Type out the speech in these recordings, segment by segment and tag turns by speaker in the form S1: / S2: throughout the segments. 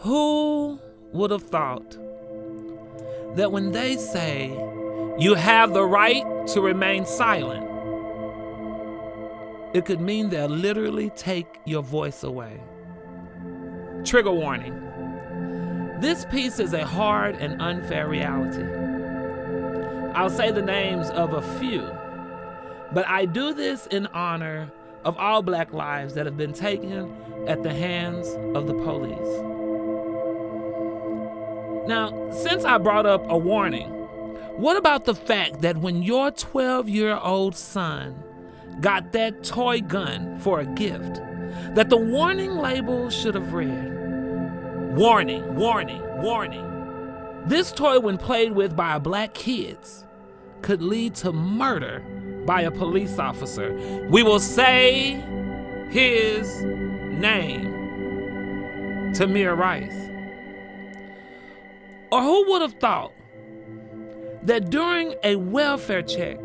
S1: Who would have thought that when they say you have the right to remain silent, it could mean they'll literally take your voice away? Trigger warning. This piece is a hard and unfair reality. I'll say the names of a few, but I do this in honor of all Black lives that have been taken at the hands of the police. Now, since I brought up a warning, what about the fact that when your 12-year-old son got that toy gun for a gift, that the warning label should have read, "Warning, warning, warning. This toy, when played with by Black kids, could lead to murder by a police officer. We will say his name." Tamir Rice. Or who would have thought that during a welfare check,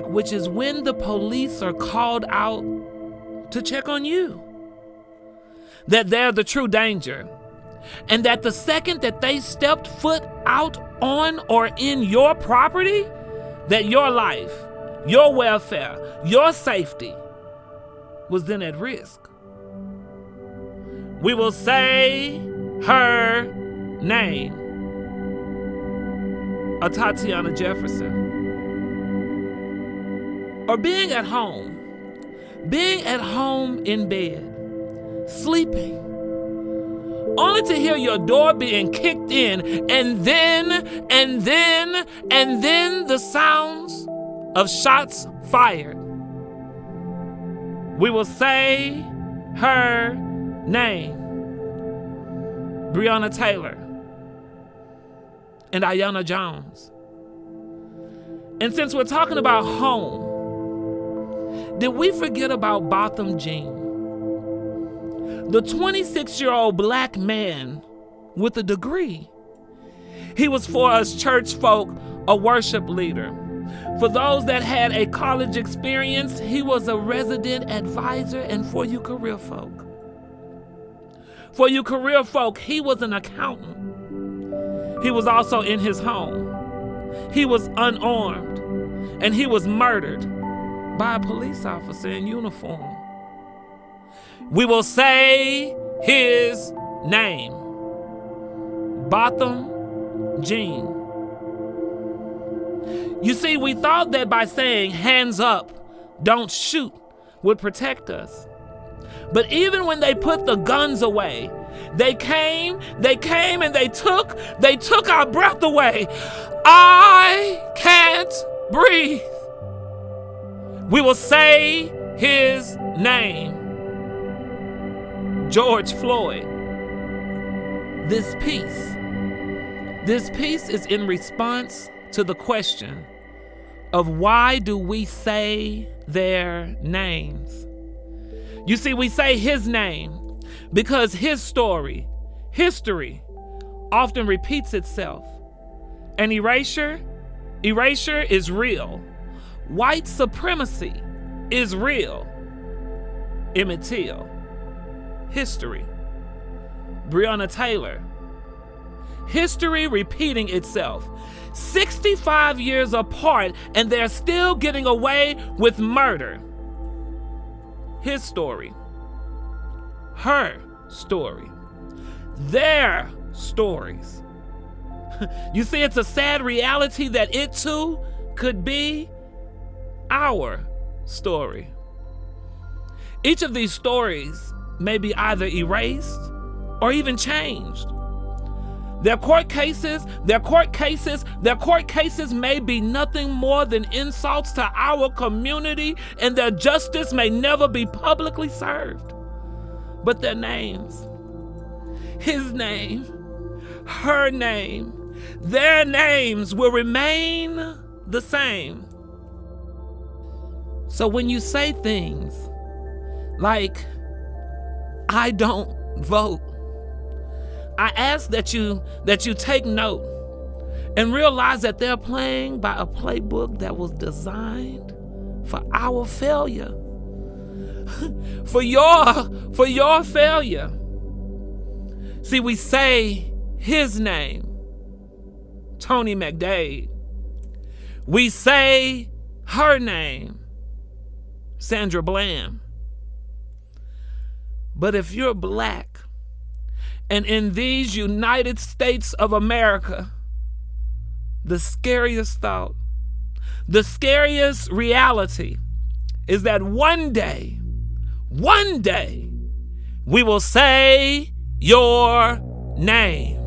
S1: which is when the police are called out to check on you, that they're the true danger, and that the second that they stepped foot out on or in your property, that your life, your welfare, your safety was then at risk? We will say her name, Tatiana Jefferson. Or being at home in bed, sleeping, only to hear your door being kicked in, and then the sounds of shots fired. We will say her name, Breonna Taylor and Aiyana Jones. And since we're talking about home, did we forget about Botham Jean, the 26-year-old Black man with a degree? He was, for us church folk, a worship leader. For those that had a college experience, he was a resident advisor. And for you career folk, he was an accountant. He was also in his home. He was unarmed, and he was murdered by a police officer in uniform. We will say his name, Botham Jean. You see, we thought that by saying hands up, don't shoot, would protect us. But even when they put the guns away, they came and they took our breath away. I can't breathe. We will say his name, George Floyd. This piece is in response to the question of why do we say their names? You see, we say his name because his story, history, often repeats itself. And erasure is real. White supremacy is real. Emmett Till, history. Breonna Taylor, history repeating itself. 65 years apart, and they're still getting away with murder. His story, her story, their stories. You see, it's a sad reality that it too could be our story. Each of these stories may be either erased or even changed. Their court cases may be nothing more than insults to our community, and their justice may never be publicly served. But their names, his name, her name, their names will remain the same. So when you say things like, I don't vote, I ask that you take note and realize that they're playing by a playbook that was designed for our failure. for your failure. See, we say his name, Tony McDade. We say her name, Sandra Bland. But if you're black and in these United States of America, the scariest thought, the scariest reality is that one day, we will say your name.